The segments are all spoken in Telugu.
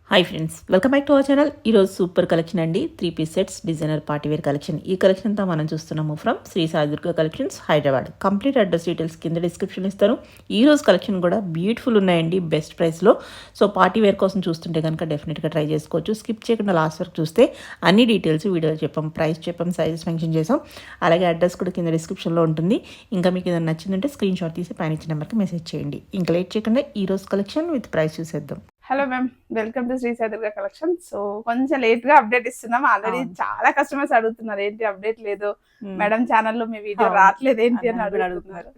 Hi friends, welcome back to our channel. ఈరోజు సూపర్ కలెక్షన్ అండి. 3 piece sets designer party wear collection. ఈ కలెక్షన్ అంతా మనం చూస్తున్నాము from Shri Sai Durga collections, Hyderabad. Complete address details కింద డిస్క్రిప్షన్ ఇస్తాను. ఈ రోజు కలెక్షన్ కూడా బ్యూటిఫుల్ ఉన్నాయండి, బెస్ట్ ప్రైస్లో. సో పార్టీవేర్ కోసం చూస్తుంటే కనుక డెఫినెట్గా ట్రై చేసుకోవచ్చు. స్కిప్ చేయకుండా లాస్ట్ వరకు చూస్తే అన్ని డీటెయిల్స్ వీడియోలో చెప్పాం, ప్రైస్ చెప్పాం, సైజెస్ మెన్షన్ చేసాం. అలాగే అడ్రస్ కూడా కింద డిస్క్రిప్షన్లో ఉంటుంది. ఇంకా మీకు ఏదైనా నచ్చిందంటే స్క్రీన్ షాట్ తీసి పైన ఇచ్చిన నెంబర్కి మెసేజ్ చేయండి. ఇంకా లేట్ చేయకుండా ఈ రోజు కలెక్షన్ విత్ ప్రైస్ చూసేద్దాం. Hello ma'am, welcome to Shri Sai Durga collection. So కొంచెం లేట్ గా అప్డేట్ ఇస్తున్నాం. ఆల్రెడీ చాలా కస్టమర్స్ అడుగుతున్నారు ఏంటి అప్డేట్ లేదు మేడం, ఛానల్లో మీ వీడియో రావట్లేదు ఏంటి అని అడుగుతున్నారు.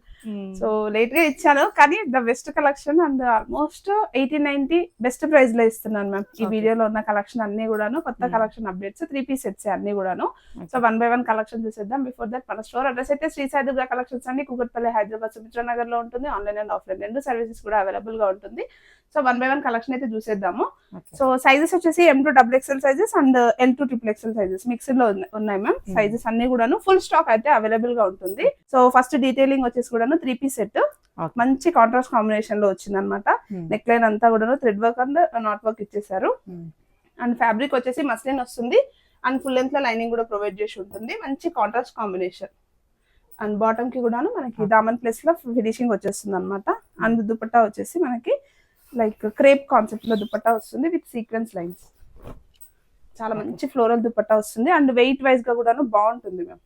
సో లేట్ గా ఇచ్చాను, కానీ the best collection and almost 1890 best price లో ఇస్తున్నాను మ్యామ్. ఈ వీడియోలో ఉన్న కలెక్షన్ అన్ని కూడాను కొత్త కలెక్షన్ అప్డేట్స్, 3 పీస్ సెట్స్ అన్ని కూడాను. సో 1 బై 1 కలెక్షన్ చూసేద్దాం. బిఫోర్ దట్ మన స్టోర్ అడ్రస్ అయితే శ్రీ సాయి దుర్గా కలెక్షన్స్ అండి, కూకట్పల్లి, హైదరాబాద్, సుమిత్ర నగర్ లో ఉంటుంది. ఆన్లైన్ అండ్ ఆఫ్లైన్ రెండు సర్వీసెస్ కూడా అవైలబుల్ గా ఉంటుంది. సో 1 బై 1 కలెక్షన్ అయితే చూసేద్దాము. సో సైజెస్ వచ్చేసి M2 XXL sizes and L2 XXL sizes mixed లో ఉన్నాయి మ్యామ్. సైజెస్ అన్ని కూడాను ఫుల్ స్టాక్ అయితే అవైలబుల్ గా ఉంటుంది. సో ఫస్ట్ డీటెయిలింగ్ వచ్చేసి కూడాను 3 పీస్ సెట్ మంచి కాంట్రాస్ట్ కాంబినేషన్ లో వచ్చింది అనమాట. నెక్ లైన్ అంతా కూడాను thread work and knot work ఇచ్చేసారు. అండ్ ఫ్యాబ్రిక్ వచ్చేసి మస్లిన్ వస్తుంది అండ్ ఫుల్ లెంత్ లో లైనింగ్ కూడా ప్రొవైడ్ చేసి ఉంటుంది. మంచి కాంట్రాస్ట్ కాంబినేషన్. అండ్ బాటమ్ కి కూడాను మనకి దామన్ ప్లేస్ లో ఫినిషింగ్ వచ్చేస్తుంది అనమాట. అండ్ దుపట్టా వచ్చేసి మనకి లైక్ క్రేప్ కాన్సెప్ట్ లో దుపట్టా వస్తుంది విత్ సీక్వెన్స్ లైన్స్. చాలా మంచి ఫ్లోరల్ దుపట్టా వస్తుంది అండ్ వెయిట్ వైజ్ గా కూడా బాగుంటుంది ma'am.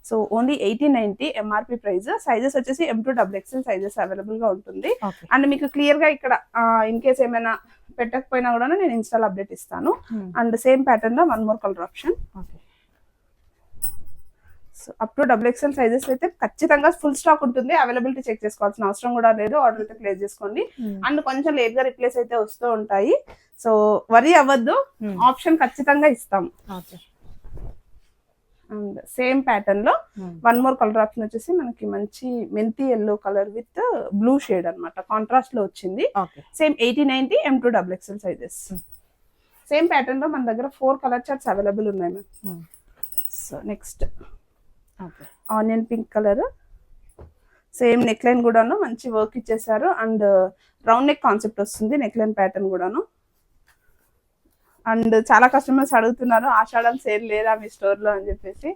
So only 1890 MRP price. Sizes వచ్చేసి M2 XXL సైజెస్ అవైలబుల్ గా ఉంటుంది. అండ్ మీకు క్లియర్ గా ఇక్కడ ఇన్ కేస్ ఏమైనా పెట్టకపోయినా కూడా నేను ఇన్స్టాల్ అప్డేట్ ఇస్తాను. అండ్ సేమ్ ప్యాటర్న్ లో 1 more colour option. So up to XXL sizes అయితే ఖచ్చితంగా ఫుల్ స్టాక్ ఉంటుంది. అవైలబిలిటీ చెక్ చేసుకోవాల్సిన అవసరం కూడా లేదు. ఆర్డర్ అయితే ప్లేస్ చేసుకోండి. అండ్ కొంచెం లేట్ గా రిప్లేస్ అయితే వస్తూ ఉంటాయి. సో వరీ అవ్వద్దు, ఆప్షన్ ఖచ్చితంగా ఇస్తాం. అండ్ సేమ్ ప్యాటర్న్ లో 1 మోర్ కలర్ ఆప్షన్ వచ్చేసి మనకి మంచి మెంతి yellow colour with blue shade అన్నమాట, కాంట్రాస్ట్ లో వచ్చింది. Same 1890 M2 XXL sizes. Same pattern లో మన దగ్గర 4 కలర్ చార్ట్స్ అవైలబుల్ ఉన్నాయి ma'am. So next onion pink colour. Same neck line కూడాను మంచి వర్క్ ఇచ్చేసారు అండ్ రౌండ్ నెక్ కాన్సెప్ట్ వస్తుంది నెక్ లైన్ ప్యాటర్న్ కూడాను. అండ్ చాలా కస్టమర్స్ అడుగుతున్నారు ఆషాఢం సేల్ లేదా మీ స్టోర్ లో అని చెప్పేసి.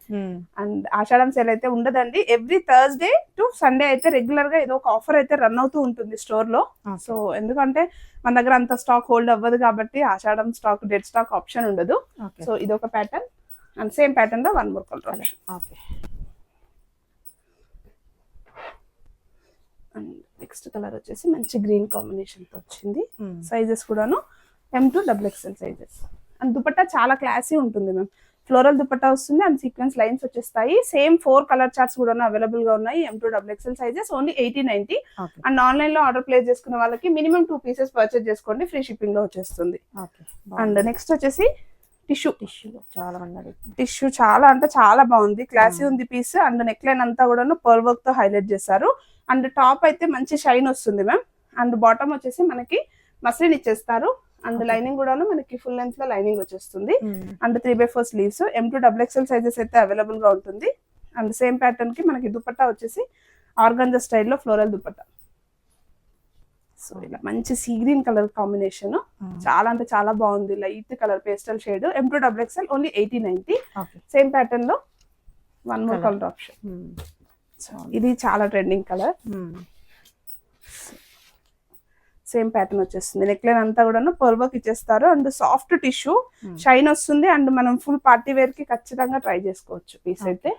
అండ్ ఆషాఢం సేల్ అయితే ఉండదండి. ఎవ్రీ థర్స్డే టు సండే అయితే రెగ్యులర్ గా ఏదో ఒక ఆఫర్ అయితే రన్ అవుతూ ఉంటుంది స్టోర్ లో. సో ఎందుకంటే మన దగ్గర అంత స్టాక్ హోల్డ్ అవ్వదు కాబట్టి ఆషాఢం స్టాక్, డెడ్ స్టాక్ ఆప్షన్ ఉండదు. సో ఇది ఒక ప్యాటర్న్ అండ్ సేమ్ ప్యాటర్న్ లో 1 more colour option. And next colour వచ్చేసి మంచి గ్రీన్ కాంబినేషన్ తో వచ్చింది. సైజెస్ కూడాను M2 XXL sizes. And dupatta చాలా క్లాసీ ఉంటుంది మ్యామ్. ఫ్లోరల్ దుపట్టా వస్తుంది అండ్ సీక్వెన్స్ లైన్స్ వచ్చేస్తాయి. సేమ్ 4 కలర్ చార్ట్స్ కూడా అవైలబుల్ గా ఉన్నాయి. M2 XXL sizes only 1890. And online లో ఆర్డర్ ప్లేస్ చేసుకున్న వాళ్ళకి మినిమం 2 పీసెస్ పర్చేస్ చేసుకోండి, ఫ్రీ షిప్పింగ్ లో వచ్చేస్తుంది. అండ్ నెక్స్ట్ వచ్చేసి టిష్యూ చాలా అంటే చాలా బాగుంది, క్లాసీ ఉంది పీస్. అండ్ నెక్ లైన్ అంతా కూడా పర్ల్ వర్క్ తో హైలైట్ చేశారు. అండ్ టాప్ అయితే మంచి షైన్ వస్తుంది మ్యామ్. అండ్ బాటమ్ వచ్చేసి మనకి మస్లిన్ ఇచ్చేస్తారు. అండ్ లైనింగ్ కూడా మనకి ఫుల్ లెంత్ లో లైనింగ్ వచ్చేస్తుంది. And 3/4 sleeves. M2 XXL sizes అయితే అవైలబుల్ గా ఉంటుంది. అండ్ సేమ్ ప్యాటర్న్ కి మనకి దుపట్టా వచ్చేసి ఆర్గంజా స్టైల్లో ఫ్లోరల్ దుపట్టా. సో ఇలా మంచి సీ గ్రీన్ కలర్ కాంబినేషన్, చాలా అంటే చాలా బాగుంది. Light colour pastel shade. M2 XXL only 1890. Same pattern లో 1 మోర్ కలర్ ఆప్షన్. ఇది చాలా ట్రెండింగ్ కలర్. సేమ్ ప్యాటర్న్ వచ్చేస్తుంది. నెక్ లైన్ అంతా కూడా పర్ల్ వర్క్ ఇచ్చేస్తారు అండ్ సాఫ్ట్ టిష్యూ షైన్ వస్తుంది. అండ్ మనం ఫుల్ పార్టీ వేర్ కి ఖచ్చితంగా ట్రై చేసుకోవచ్చు. పీస్ అయితే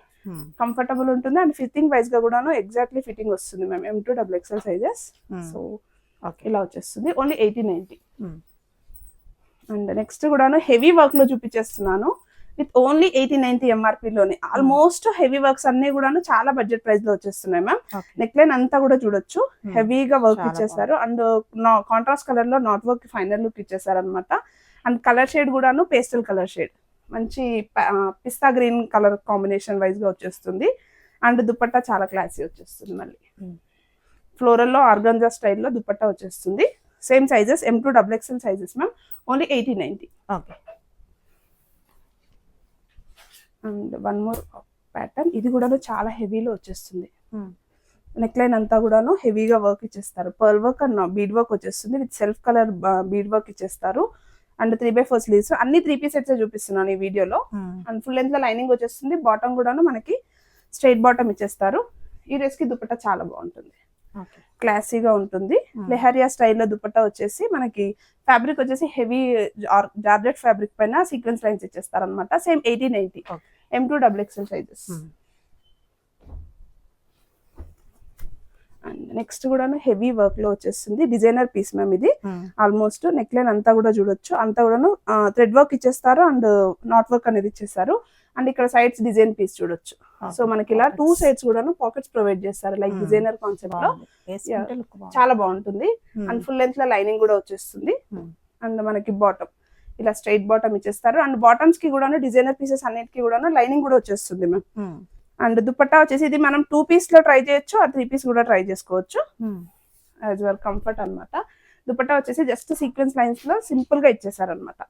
కంఫర్టబుల్ ఉంటుంది అండ్ ఫిట్టింగ్ వైజ్ గా కూడా ఎగ్జాక్ట్లీ ఫిట్టింగ్ వస్తుంది ma'am. M2 XXL sizes. So ఇలా వచ్చేస్తుంది ఓన్లీ 1890. అండ్ నెక్స్ట్ కూడాను హెవీ వర్క్ లో చూపించేస్తున్నాను విత్ ఓన్లీ 1890 ఎంఆర్పి లోనే. ఆల్మోస్ట్ హెవీ వర్క్స్ అన్ని కూడా చాలా బడ్జెట్ ప్రైస్ లో వచ్చేస్తున్నాయి మ్యామ్. నెక్ లైన్ అంతా కూడా చూడొచ్చు, హెవీగా వర్క్ ఇచ్చేసారు. అండ్ కాంట్రాస్ట్ కలర్ లో నాట్ వర్క్ ఫైనల్ లుక్ ఇచ్చేసారు అనమాట. అండ్ కలర్ షేడ్ కూడాను పేస్టల్ కలర్ షేడ్, మంచి పిస్తా గ్రీన్ కలర్ కాంబినేషన్ వైజ్ గా వచ్చేస్తుంది. అండ్ దుపట్టా చాలా క్లాసీ వచ్చేస్తుంది. మళ్ళీ ఫ్లోరల్ లో ఆర్గంజా స్టైల్లో దుపట్టా వచ్చేస్తుంది. Same sizes M2 XXL sizes ma'am. Only 1890. And 1 more pattern. ఇది కూడా చాలా హెవీలో వచ్చేస్తుంది. నెక్ లైన్ అంతా కూడాను హెవీగా వర్క్ ఇచ్చేస్తారు. Pearl work and bead work వచ్చేస్తుంది with self colour bead work ఇచ్చేస్తారు. అండ్ 3/4 స్లీవ్స్, అన్ని 3 పీస్ సెట్స్ చూపిస్తున్నాను ఈ వీడియోలో. అండ్ ఫుల్ లెంత్ లో లైనింగ్ వచ్చేస్తుంది, బాటమ్ కూడాను మనకి స్ట్రైట్ బాటమ్ ఇచ్చేస్తారు. ఈ డ్రెస్ కి దుపట్టా చాలా బాగుంటుంది, క్లాసీగా ఉంటుంది. లెహరియా స్టైల్లో దుపట్టా వచ్చేసి మనకి ఫ్యాబ్రిక్ వచ్చేసి హెవీ జార్జెట్ ఫ్యాబ్రిక్ పైన సీక్వెన్స్ లైన్స్ ఇచ్చేస్తారు అనమాట. Same 1890 M2XXL sizes. And next కూడా హెవీ వర్క్ లో వచ్చేస్తుంది, డిజైనర్ పీస్ మ్యామ్ ఇది. ఆల్మోస్ట్ నెక్ లైన్ అంతా కూడా చూడొచ్చు, అంతా కూడాను థ్రెడ్ వర్క్ ఇచ్చేస్తారు అండ్ నాట్ వర్క్ అనేది ఇచ్చేస్తారు. అండ్ ఇక్కడ సైడ్స్ డిజైన్ పీస్ చూడొచ్చు. సో మనకి ఇలా 2 సైడ్స్ కూడాను పాకెట్స్ ప్రొవైడ్ చేస్తారు, లైక్ డిజైనర్ కాన్సెప్ట్ లో. చాలా బాగుంటుంది. అండ్ ఫుల్ లెంత్ లో లైనింగ్ కూడా వచ్చేస్తుంది. అండ్ మనకి బాటమ్ ఇలా స్ట్రైట్ బాటమ్ ఇచ్చేస్తారు. అండ్ బాటమ్స్ కి కూడా డిజైనర్ పీసెస్ అన్నిటికీ కూడా లైనింగ్ కూడా వచ్చేస్తుంది మ్యామ్. అండ్ దుపట్టా వచ్చేసి ఇది మనం 2 పీస్ లో ట్రై చేయొచ్చు, ఆ 3 పీస్ కూడా ట్రై చేసుకోవచ్చు, యాజ్ యువర్ కంఫర్ట్ అన్నమాట. దుపట్టా వచ్చేసి జస్ట్ సీక్వెన్స్ లైన్స్ లో సింపుల్ గా ఇచ్చేసారు అనమాట.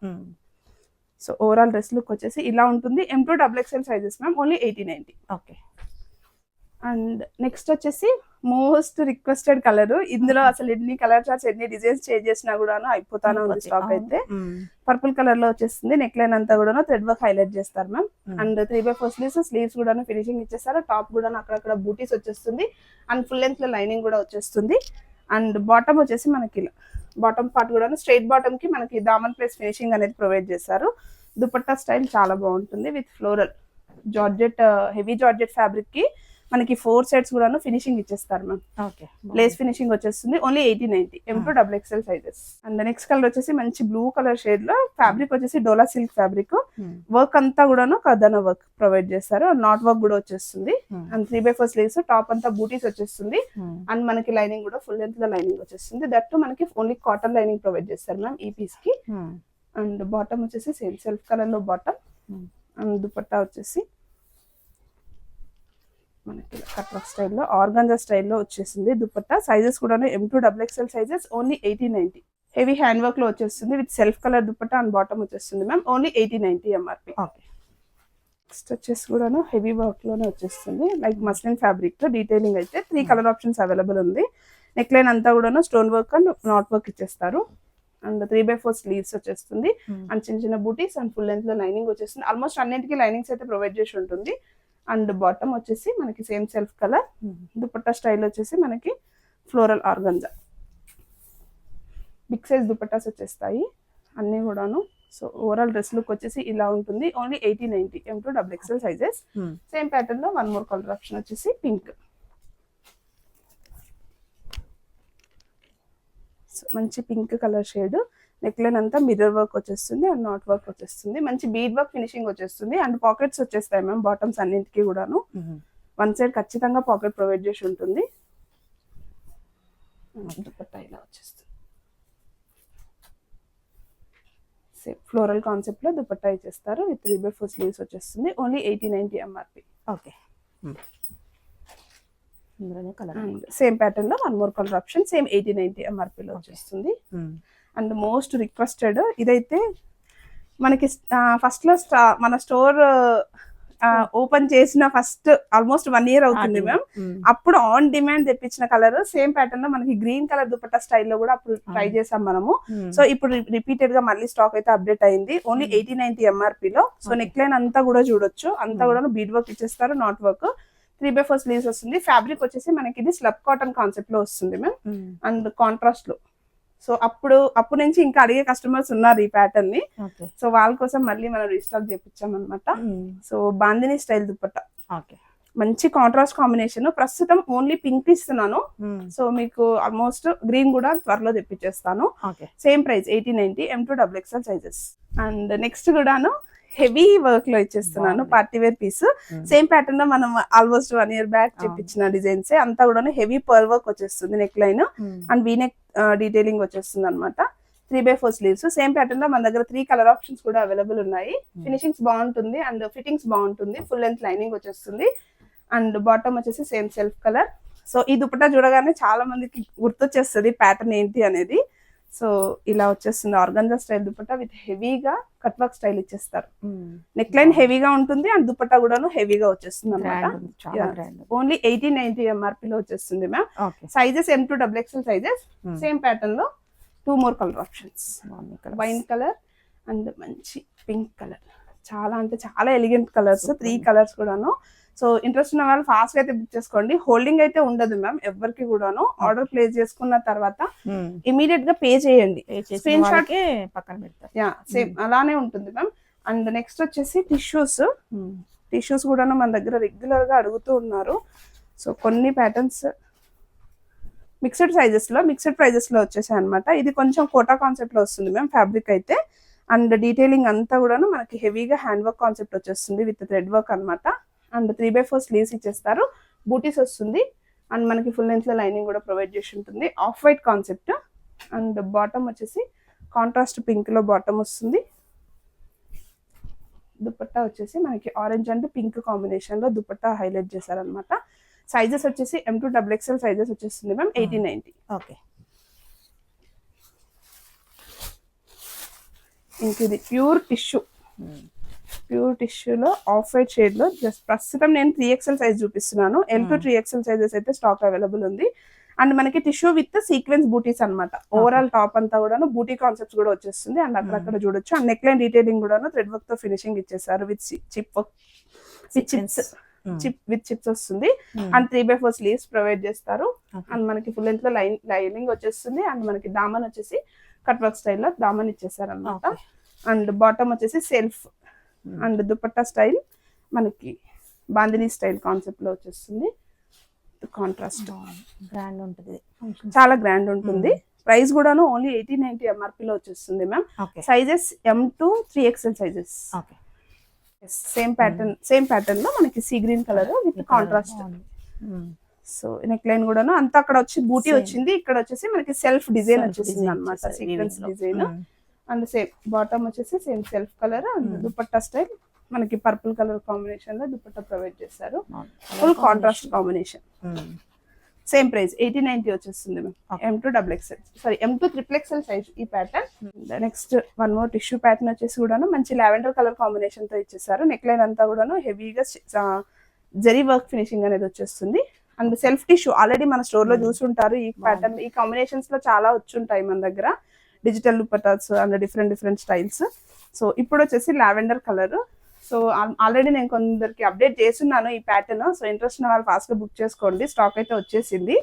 సో ఓవరాల్ డ్రెస్ లుక్ వచ్చేసి ఇలా ఉంటుంది. M2XXL sizes ma'am, only 1890. Okay. And next వచ్చేసి మోస్ట్ రిక్వెస్టెడ్ కలర్. ఇందులో అసలు ఎన్ని కలర్ చార్ట్స్ ఎన్ని డిజైన్స్ చేంజ్ చేసినా కూడా అయిపోతానే ఉంది స్టాక్ అయితే. పర్పుల్ కలర్ లో వచ్చేస్తుంది. నెక్ లైన్ అంతా కూడా థ్రెడ్ వర్క్ హైలైట్ చేస్తారు మ్యామ్. అండ్ 3/4 స్లీవ్స్ కూడా ఫినిషింగ్ ఇచ్చేస్తారు. టాప్ కూడా అక్కడక్కడ బూటీస్ వచ్చేస్తుంది. అండ్ ఫుల్ లెంత్ లో లైనింగ్ కూడా వచ్చేస్తుంది. అండ్ బాటమ్ వచ్చేసి మనకి ఇలా బాటమ్ పార్ట్ కూడా స్ట్రైట్ బాటమ్ కి మనకి దామన్ ప్లేస్ ఫినిషింగ్ అనేది ప్రొవైడ్ చేస్తారు. దుపట్టా స్టైల్ చాలా బాగుంటుంది with floral georgette, heavy georgette fabric కి మనకి 4 సెట్స్ కూడా ఫినిషింగ్ ఇచ్చేస్తారు మ్యామ్. ఓకే. లేస్ ఫినిషింగ్ వచ్చేస్తుంది, only 1890 M2XXL sizes. And next colour వచ్చేసి మంచి బ్లూ కలర్ షేడ్ లో ఫ్యాబ్రిక్ వచ్చేసి డోలా సిల్క్ ఫ్యాబ్రిక్. వర్క్ అంతా కూడాను కదన వర్క్ ప్రొవైడ్ చేస్తారు, నాట్ వర్క్ కూడా వచ్చేస్తుంది. అండ్ 3/4 స్లీవ్స్, టాప్ అంతా బూటీస్ వచ్చేస్తుంది. అండ్ మనకి లైనింగ్ కూడా ఫుల్ లెంత్ లో లైనింగ్ వచ్చేస్తుంది. దట్ మనకి ఓన్లీ కాటన్ లైనింగ్ ప్రొవైడ్ చేస్తారు మ్యామ్ ఈ పీస్ కి. అండ్ బాటమ్ వచ్చేసి సేమ్ సెల్ఫ్ కలర్ లో బాటమ్. అండ్ దుపట్టా వచ్చేసి మనకి కట్ వర్క్ స్టైల్లో ఆర్గాంజా స్టైల్లో వచ్చేసింది దుపట్టా. సైజెస్ కూడా M2XXL sizes, only 1890. Heavy hand work లో వచ్చేస్తుంది with self colour dupatta and bottom వచ్చేస్తుంది మ్యామ్, ఓన్లీ 1890 MRP. నెక్స్ట్ వచ్చేసి కూడాను హెవీ వర్క్ లోనే వచ్చేస్తుంది, లైక్ మస్లిన్ ఫ్యాబ్రిక్ తో. డీటెయిలింగ్ అయితే 3 కలర్ ఆప్షన్స్ అవైలబుల్ ఉంది. నెక్ లైన్ అంతా కూడాను stone work and knot work ఇచ్చేస్తారు. అండ్ 3/4 స్లీవ్స్ వచ్చేస్తుంది. అండ్ చిన్న చిన్న బూటీస్ అండ్ ఫుల్ లెంత్ లో లైనింగ్ వచ్చేస్తుంది. ఆల్మోస్ట్ అన్నింటికి లైనింగ్స్ అయితే ప్రొవైడ్ చేసి ఉంటుంది. అండ్ బాటమ్ వచ్చేసి మనకి same self colour. Dupatta style వచ్చేసి మనకి floral organza. Big size dupattas వచ్చేస్తాయి అన్ని కూడాను. సో ఓవరాల్ డ్రెస్ లుక్ వచ్చేసి ఇలా ఉంటుంది, only 1890 M2XXL sizes. Same pattern లో 1 మోర్ కలర్ ఆప్షన్ వచ్చేసి పింక్. మంచి pink colour shade. Neck line అంతా మిర్రర్ వర్క్ వచ్చేస్తుంది అండ్ నాట్ వర్క్ వచ్చేస్తుంది. మంచి బీడ్ వర్క్ ఫినిషింగ్ వచ్చేస్తుంది. అండ్ పాకెట్స్ వచ్చేస్తాయి మ్యామ్ బాటమ్స్ అన్నింటికి కూడాను. 1 సైడ్ ఖచ్చితంగా పాకెట్ ప్రొవైడ్ చేసి ఉంటుంది. దుపట్టా ఇలా వచ్చేస్తుంది, సేమ్ ఫ్లోరల్ కాన్సెప్ట్ లో దుపట్టా ఇచ్చేస్తారు విత్ 3/4 స్లీవ్స్ వచ్చేస్తుంది, only 1890 MRP. Okay. And same pattern లో 1 more colour option, same 1890 MRP లో వచ్చేస్తుంది. అండ్ మోస్ట్ రిక్వెస్టెడ్ ఇదైతే మనకి ఫస్ట్ లో మన స్టోర్ ఓపెన్ చేసిన ఫస్ట్ ఆల్మోస్ట్ 1 year అవుతుంది మ్యామ్. అప్పుడు ఆన్ డిమాండ్ తెప్పించిన కలర్ సేమ్ ప్యాటర్న్ లో మనకి గ్రీన్ కలర్ దుపట్టా స్టైల్లో కూడా అప్పుడు ట్రై చేసాం మనము. సో ఇప్పుడు రిపీటెడ్ గా మళ్ళీ స్టాక్ అయితే అప్డేట్ అయింది, ఓన్లీ 1890 MRP లో. సో నెక్ లైన్ అంతా కూడా చూడొచ్చు, అంతా కూడా బీడ్ వర్క్ ఇచ్చేస్తారు, నాట్ వర్క్. 3/4 స్లీవ్స్ వస్తుంది. ఫ్యాబ్రిక్ వచ్చేసి మనకి ఇది స్లబ్ కాటన్ కాన్సెప్ట్ లో వస్తుంది మ్యామ్. అండ్ కాంట్రాస్ట్ లో. సో అప్పుడు నుంచి ఇంకా అడిగే కస్టమర్స్ ఉన్నారు ఈ ప్యాటర్న్ ని. సో వాళ్ళ కోసం మళ్ళీ మనం రీస్టాక్ చేపించాం అనమాట. సో బాందిని స్టైల్ దుపట్టా, మంచి కాంట్రాస్ట్ కాంబినేషన్. ప్రస్తుతం ఓన్లీ పింక్ ఇస్తున్నాను. సో మీకు ఆల్మోస్ట్ గ్రీన్ కూడా త్వరలో తెప్పించేస్తాను. Same price 1890 M2XXL sizes. And next కూడాను హెవీ వర్క్ లో ఇచ్చేస్తున్నాను, party wear piece. Same pattern లో మనం ఆల్మోస్ట్ 1 year బ్యాక్ చెప్పించిన డిజైన్స్ అంతా కూడా హెవీ పర్ల్ వర్క్ వచ్చేస్తుంది. Neck line and V neck detailing వచ్చేస్తుంది అనమాట. 3/4 స్లీవ్స్. సేమ్ ప్యాటర్న్ లో మన దగ్గర 3 కలర్ ఆప్షన్స్ కూడా అవైలబుల్ ఉన్నాయి. ఫినిషింగ్స్ బాగుంటుంది అండ్ ఫిట్టింగ్స్ బాగుంటుంది. ఫుల్ లెంత్ లైనింగ్ వచ్చేస్తుంది. అండ్ బాటమ్ వచ్చేసి సేమ్ సెల్ఫ్ కలర్. సో ఈ దుపట్టా చూడగానే చాలా మందికి గుర్తొచ్చేస్తుంది ప్యాటర్న్ ఏంటి అనేది. సో ఇలా వచ్చేస్తుంది ఆర్గంజా స్టైల్ దుపట్టా విత్ హెవీగా కట్ వర్క్ స్టైల్ ఇచ్చేస్తారు. నెక్ లైన్ హెవీగా ఉంటుంది అండ్ దుపట్టా కూడాను హెవీగా వచ్చేస్తుంది అనమాట. ఓన్లీ 1890 MRP లో వచ్చేస్తుంది ma'am. Sizes M2XXL sizes. Same pattern లో 2 more colour options, wine colour and మంచి పింక్ కలర్, చాలా అంటే చాలా ఎలిగెంట్ కలర్స్, 3 కలర్స్ కూడాను. సో ఇంట్రెస్ట్ ఉన్న వాళ్ళు ఫాస్ట్ గా అయితే బుక్ చేసుకోండి. హోల్డింగ్ అయితే ఉండదు మ్యామ్ ఎవరికి కూడాను. ఆర్డర్ ప్లేస్ చేసుకున్న తర్వాత ఇమీడియట్ గా పే చేయండి, స్క్రీన్ షాట్ పక్కన పెడతారు. యా సేమ్ అలానే ఉంటుంది మ్యామ్. అండ్ నెక్స్ట్ వచ్చేసి టిష్యూస్ కూడాను మన దగ్గర రెగ్యులర్ గా అడుగుతూ ఉన్నారు. సో కొన్ని ప్యాటర్న్స్ మిక్స్డ్ ప్రైజెస్ లో వచ్చేసాయి అనమాట. ఇది కొంచెం కోటా కాన్సెప్ట్ లో వస్తుంది మ్యామ్ ఫ్యాబ్రిక్ అయితే. అండ్ డీటెయిలింగ్ అంతా కూడాను మనకి హెవీగా హ్యాండ్ వర్క్ కాన్సెప్ట్ వచ్చేస్తుంది విత్ థ్రెడ్ వర్క్ అనమాట. అండ్ 3/4 స్లీవ్స్ ఇచ్చేస్తారు, బూటీస్ వస్తుంది. అండ్ మనకి ఫుల్ లెంత్ లో లైనింగ్ కూడా ప్రొవైడ్ చేసి ఉంటుంది. Off white concept. And bottom వచ్చేసి కాంట్రాస్ట్ పింక్ లో బాటమ్ వస్తుంది. దుపట్టా వచ్చేసి మనకి ఆరెంజ్ అండ్ పింక్ కాంబినేషన్ లో దుపట్టా హైలైట్ చేశారనమాట. సైజెస్ వచ్చేసి M2 XXL సైజెస్ వచ్చేస్తుంది మ్యామ్ 1890. ఓకే. ఇంక ఇది ప్యూర్ టిష్యూలో ఆఫ్ వైట్ షేడ్ లో జస్ట్ ప్రస్తుతం నేను 3XL సైజ్ చూపిస్తున్నాను. L2 3XL సైజెస్ అయితే స్టాక్ అవైలబుల్ ఉంది. అండ్ మనకి టిష్యూ విత్ సీక్వెన్స్ బూటీస్ అనమాట. ఓవరాల్ టాప్ అంతా కూడా బూటీ కాన్సెప్ట్స్ కూడా వచ్చేస్తుంది. అండ్ అక్కడక్కడ చూడొచ్చు. అండ్ నెక్ లైన్ డీటెయిలింగ్ కూడా థ్రెడ్ వర్క్ తో ఫినిషింగ్ ఇచ్చేసారు విత్ చిప్స్ వస్తుంది. అండ్ 3/4 స్లీవ్స్ ప్రొవైడ్ చేస్తారు. అండ్ మనకి ఫుల్ లెంత్ లో లైనింగ్ వచ్చేస్తుంది. అండ్ మనకి దామన్ వచ్చేసి కట్ వర్క్ స్టైల్లో దామన్ ఇచ్చేసారు అనమాట. అండ్ బాటమ్ వచ్చేసి సెల్ఫ్. అండ్ దుపట్టా స్టైల్ మనకి బాందినీ స్టైల్ కాన్సెప్ట్ లో వచ్చేస్తుంది. కాంట్రాస్ట్ గ్రాండ్ ఉంటుంది, చాలా గ్రాండ్ ఉంటుంది. ప్రైస్ కూడాను ఓన్లీ 1890 MRP లో వచ్చేస్తుంది ma'am. Sizes M2 3XL sizes. Same pattern లో మనకి sea green colour with contrast. So neck line కూడాను అంతా అక్కడ వచ్చి బూటీ వచ్చింది, ఇక్కడ వచ్చేసి మనకి సెల్ఫ్ డిజైన్ వచ్చేసింది అనమాట, sequence design. And same bottom వచ్చేసి same self colour. And dupatta style మనకి పర్పుల్ కలర్ కాంబినేషన్ లో దుపట్టా ప్రొవైడ్ చేశారు. Full contrast combination. Same price 1890 వచ్చేస్తుంది మ్యామ్. M2 XXL సైజ్ ఈ pattern. Next one more tissue pattern వచ్చేసి కూడాను మంచి లావెండర్ కలర్ కాంబినేషన్ తో ఇచ్చేసారు. నెక్ లైన్ అంతా కూడాను హెవీగా జరీ వర్క్ ఫినిషింగ్ అనేది వచ్చేస్తుంది. అండ్ సెల్ఫ్ టిష్యూ ఆల్రెడీ మన స్టోర్ లో చూసుంటారు. ఈ ప్యాటర్న్ ఈ కాంబినేషన్స్ లో చాలా వచ్చుంటాయి మన దగ్గర, digital dupattas and different styles. So ఇప్పుడు వచ్చేసి లావెండర్ కలర్. సో ఆల్రెడీ నేను కొందరికి అప్డేట్ చేస్తున్నాను ఈ ప్యాటర్న్. సో ఇంట్రెస్ట్ ఉన్న వాళ్ళు ఫాస్ట్ గా బుక్ చేసుకోండి, స్టాక్ అయితే వచ్చేసింది.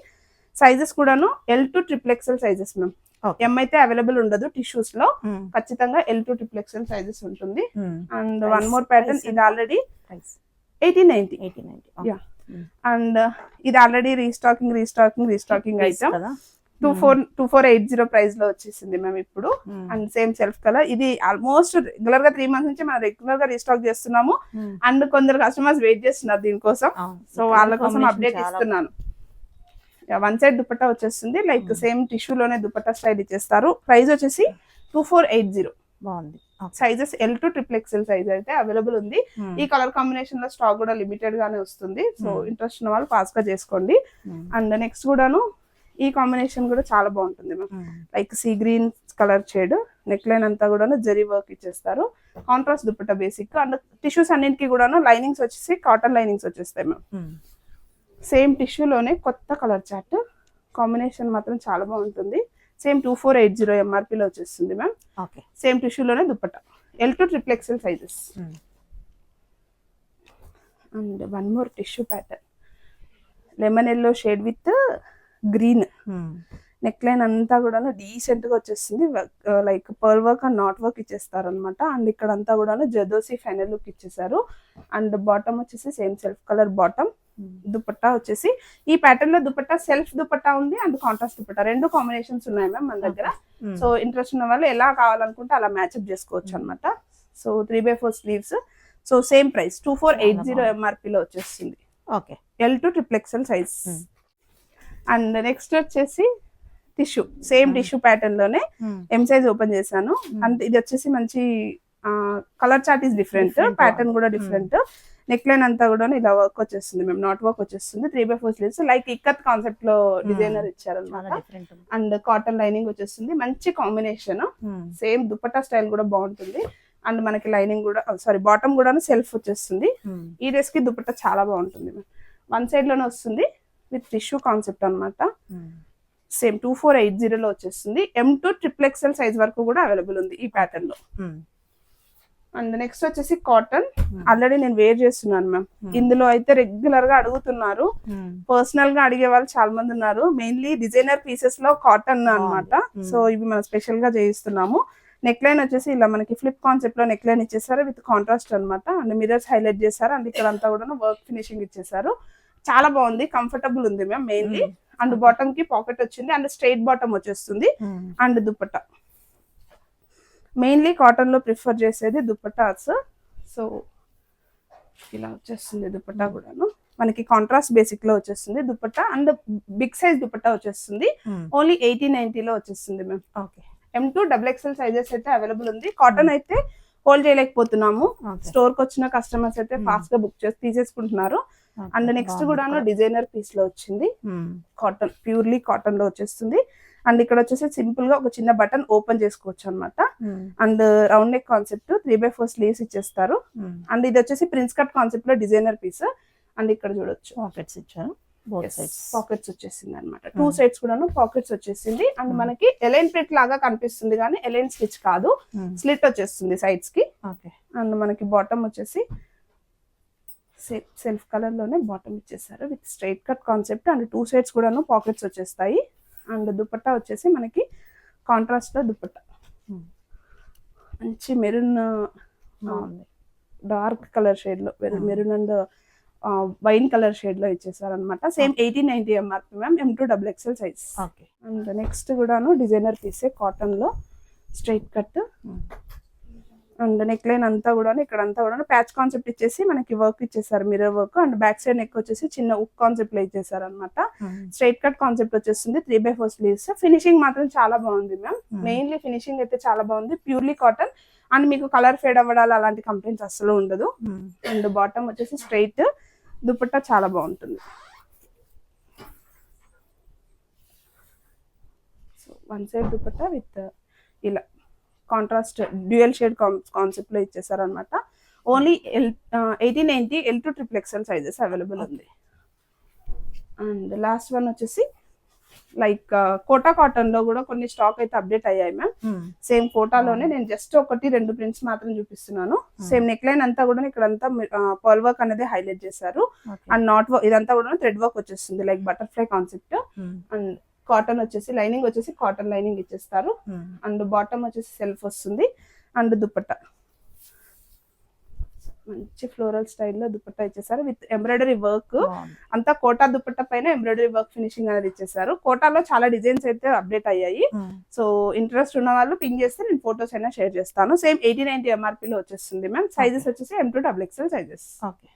సైజెస్ కూడాను L2 XXL sizes ma'am. M అయితే అవైలబుల్ ఉండదు టిష్యూస్ లో, ఖచ్చితంగా L2 XXL సైజెస్ ఉంటుంది. అండ్ వన్ మోర్ ప్యాటర్న్, ఇది ఆల్రెడీ 1890. యా. అండ్ ఇది ఆల్రెడీ రీస్టాకింగ్ ఐటమ్ 2480 ప్రైస్ లో వచ్చేసింది మ్యామ్ ఇప్పుడు. And same self colour. ఇది ఆల్మోస్ట్ రెగ్యులర్ గా 3 months నుంచి మనం రెగ్యులర్ గా రీస్టాక్ చేస్తున్నాము. అండ్ కొందరు కస్టమర్స్ వెయిట్ చేస్తున్నారు దీనికోసం. సో వాళ్ళ కోసం అప్డేట్ ఇస్తున్నాను. వన్ సైడ్ దుపట్టా వచ్చేస్తుంది, లైక్ సేమ్ టిష్యూలోనే దుపట్టా స్టైల్ ఇచ్చేస్తారు. ప్రైస్ వచ్చేసి 2480. బాగుంది. సైజెస్ L2 XXL సైజ్ అయితే అవైలబుల్ ఉంది. ఈ కలర్ కాంబినేషన్ లో స్టాక్ కూడా లిమిటెడ్ గానే వస్తుంది. సో ఇంట్రెస్ట్ ఉన్న వాళ్ళు ఫాస్ట్ గా చేసుకోండి. అండ్ నెక్స్ట్ కూడాను ఈ కాంబినేషన్ కూడా చాలా బాగుంటుంది ma'am. Like sea green colour shade, neck line అంతా కూడా జరీ వర్క్ ఇచ్చేస్తారు. Contrast dupatta basic. And tissues అన్నింటికి కూడాను లైనింగ్స్ వచ్చేసి కాటన్ లైనింగ్స్ వచ్చేస్తాయి మ్యామ్. సేమ్ టిష్యూలోనే కొత్త కలర్ చార్ట్ కాంబినేషన్ మాత్రం చాలా బాగుంటుంది. సేమ్ 2480 MRP లో వచ్చేస్తుంది మ్యామ్. సేమ్ టిష్యూలోనే dupatta L2 XXL sizes. And one more tissue pattern, lemon yellow shade with green. Neck line అంతా కూడా డీసెంట్ గా వచ్చేస్తుంది, like pearl work and knot work ఇచ్చేస్తారు అనమాట. అండ్ ఇక్కడ అంతా కూడా జదోసి ఫైనల్ లుక్ ఇచ్చేసారు. అండ్ బాటమ్ వచ్చేసి same self colour bottom. Dupatta వచ్చేసి ఈ ప్యాటర్న్ లో దుపట్టా సెల్ఫ్ దుపట్టా ఉంది అండ్ కాంట్రాస్ట్ దుపట్టా, 2 కాంబినేషన్స్ ఉన్నాయి మ్యామ్ మన దగ్గర. సో ఇంట్రెస్ట్ ఉన్న వాళ్ళు ఎలా కావాలనుకుంటే అలా మ్యాచ్అప్ చేసుకోవచ్చు అనమాట. So 3/4 sleeves. So same price 2480 MRP లో వచ్చేస్తుంది. L2 XXL size. And next వచ్చేసి సేమ్ టిష్యూ ప్యాటర్న్ లోనే M సైజ్ ఓపెన్ చేశాను. అండ్ ఇది వచ్చేసి మంచి colour chart is different, pattern కూడా డిఫరెంట్. నెక్ లైన్ అంతా కూడా ఇలా వర్క్ వచ్చేస్తుంది మ్యామ్, నాట్ వర్క్ వచ్చేస్తుంది. 3/4 స్లీవ్స్, లైక్ ఇక్కత్ కాన్సెప్ట్ లో డిజైనర్ ఇచ్చారనమాట. అండ్ కాటన్ లైనింగ్ వచ్చేస్తుంది, మంచి కాంబినేషన్. సేమ్ దుపట్టా స్టైల్ కూడా బాగుంటుంది. అండ్ మనకి లైనింగ్ కూడా బాటమ్ కూడా సెల్ఫ్ వచ్చేస్తుంది. ఈ డ్రెస్ కి దుపట్టా చాలా బాగుంటుంది మ్యామ్. వన్ సైడ్ లోనే వస్తుంది విత్ టిష్యూ కాన్సెప్ట్ అనమాట. సేమ్ 2480 లో వచ్చేస్తుంది. M2 XXL సైజ్ వరకు కూడా అవైలబుల్ ఉంది ఈ ప్యాటర్న్ లో. అండ్ నెక్స్ట్ వచ్చేసి కాటన్. ఆల్రెడీ నేను వేర్ చేస్తున్నాను మ్యామ్. ఇందులో అయితే రెగ్యులర్ గా అడుగుతున్నారు, పర్సనల్ గా అడిగే వాళ్ళు చాలా మంది ఉన్నారు. మెయిన్లీ డిజైనర్ పీసెస్ లో కాటన్ అన్నమాట. సో ఇవి మనం స్పెషల్ గా చేయిస్తున్నాము. నెక్ లైన్ వచ్చేసి ఇలా మనకి ఫ్లిప్ కాన్సెప్ట్ లో నెక్ లైన్ ఇచ్చేసారు విత్ కాంట్రాస్ట్ అన్నమాట. అండ్ మిరర్స్ హైలైట్ చేశారు. అండ్ ఇక్కడ అంతా కూడా వర్క్ ఫినిషింగ్ ఇచ్చేసారు. చాలా బాగుంది, కంఫర్టబుల్ ఉంది మ్యామ్ మెయిన్లీ. అండ్ బాటమ్ కి పాకెట్ వచ్చింది అండ్ స్ట్రైట్ బాటమ్ వచ్చేస్తుంది. అండ్ దుపట్టా మెయిన్లీ కాటన్ లో ప్రిఫర్ చేసేది దుపట్టాస్. సో ఇలా వచ్చేస్తుంది దుపట్టా కూడాను. మనకి కాంట్రాస్ట్ బేసిక్ లో వచ్చేస్తుంది dupatta. And big size dupatta వచ్చేస్తుంది. ఓన్లీ 80-90 లో వచ్చేస్తుంది ma'am. Okay. M2 XXL sizes అయితే అవైలబుల్ ఉంది. కాటన్ అయితే హోల్డ్ చేయలేకపోతున్నాము. స్టోర్ కి వచ్చిన కస్టమర్స్ అయితే ఫాస్ట్ గా బుక్ చేసి తీసేసుకుంటున్నారు. అండ్ నెక్స్ట్ కూడాను డిజైనర్ పీస్ లో వచ్చింది. కాటన్, ప్యూర్లీ కాటన్ లో వచ్చేస్తుంది. అండ్ ఇక్కడ వచ్చేసి సింపుల్ గా ఒక చిన్న బటన్ ఓపెన్ చేసుకోవచ్చు అన్నమాట. And round neck concept 3/4 sleeves ఇచ్చేస్తారు. అండ్ ఇది వచ్చేసి ప్రిన్స్ కట్ కాన్సెప్ట్ లో డిజైనర్ పీస్. అండ్ ఇక్కడ చూడొచ్చు పాకెట్స్ ఇచ్చారు, పాకెట్స్ వచ్చేసింది అనమాట. 2 సైడ్స్ కూడాను పాకెట్స్ వచ్చేసింది. అండ్ మనకి ఎలైన్ ప్రింట్ లాగా కనిపిస్తుంది కానీ ఎలైన్ స్టిచ్ కాదు, స్లిట్ వచ్చేస్తుంది సైడ్స్ కి. అండ్ మనకి బాటమ్ వచ్చేసి సెల్ఫ్ కలర్ లోనే బాటమ్ ఇచ్చేసారు with straight cut concept. And 2 sides కూడాను పాకెట్స్ వచ్చేస్తాయి. అండ్ దుపట్టా వచ్చేసి మనకి కాంట్రాస్ట్ లో దుపట్టా, మంచి మెరూన్ డార్క్ కలర్ షేడ్ లో, maroon and wine colour shade లో ఇచ్చేసారు అనమాట. Same 80-90 MRP ma'am. M2 XXL size. And next కూడాను డిజైనర్ పీసే కాటన్ లో straight cut. And neck line అంతా కూడా ఇక్కడ అంతా కూడా ప్యాచ్ కాన్సెప్ట్ ఇచ్చేసి మనకి వర్క్ ఇచ్చేసారు, mirror work. And back side neck వచ్చేసి చిన్న ఉక్ కాన్సెప్ట్ లో ఇచ్చేసారు అనమాట. స్ట్రైట్ కట్ కాన్సెప్ట్ వచ్చేస్తుంది. 3/4 స్లీవ్స్. ఫినిషింగ్ మాత్రం చాలా బాగుంది మ్యామ్. మెయిన్లీ ఫినిషింగ్ అయితే చాలా బాగుంది, ప్యూర్లీ కాటన్. అండ్ మీకు కలర్ ఫేడ్ అవ్వడాలు అలాంటి కంప్లైంట్స్ అస్సలు ఉండదు. అండ్ బాటమ్ వచ్చేసి స్ట్రైట్, దుపట్టా చాలా బాగుంటుంది. సో 1 సైడ్ దుపట్టా విత్ ఇలా కాంట్రాస్ట్ డ్యూయల్ షేడ్ కాన్సెప్ట్ లో ఇచ్చేసారు అనమాట. Only 80-90 L2 XXL sizes available ఉంది. అండ్ లాస్ట్ వన్ వచ్చేసి లైక్ కోటా కాటన్ లో కూడా కొన్ని స్టాక్ అయితే అప్డేట్ అయ్యాయి మ్యామ్. సేమ్ కోటాలోనే నేను జస్ట్ 1-2 ప్రింట్స్ మాత్రం చూపిస్తున్నాను. సేమ్ నెక్ లైన్ అంతా కూడా ఇక్కడ అంతా పర్ల్ వర్క్ అనేది హైలైట్ చేశారు. అండ్ నాట్ వర్క్ ఇదంతా కూడా థ్రెడ్ వర్క్ వచ్చేస్తుంది like butterfly concept. And cotton వచ్చేసి లైనింగ్ వచ్చేసి కాటన్ లైనింగ్ ఇచ్చేస్తారు. అండ్ బాటమ్ వచ్చేసి సెల్ఫ్ వస్తుంది. అండ్ దుపట్టా మంచి ఫ్లోరల్ స్టైల్లో దుపట్టా ఇచ్చేసారు విత్ ఎంబ్రాయిడరీ వర్క్. అంతా కోటా దుపట్టా పైన ఎంబ్రాయిడరీ వర్క్ ఫినిషింగ్ అనేది ఇచ్చేసారు. కోటాలో చాలా డిజైన్స్ అయితే అప్డేట్ అయ్యాయి. సో ఇంట్రెస్ట్ ఉన్న వాళ్ళు పింగ్ చేస్తే నేను ఫోటోస్ అయినా షేర్ చేస్తాను. సేమ్ 80-90 ఎంఆర్పి లో వచ్చేస్తుంది మ్యామ్. సైజెస్ వచ్చేసి M2 XXL సైజెస్. ఓకే.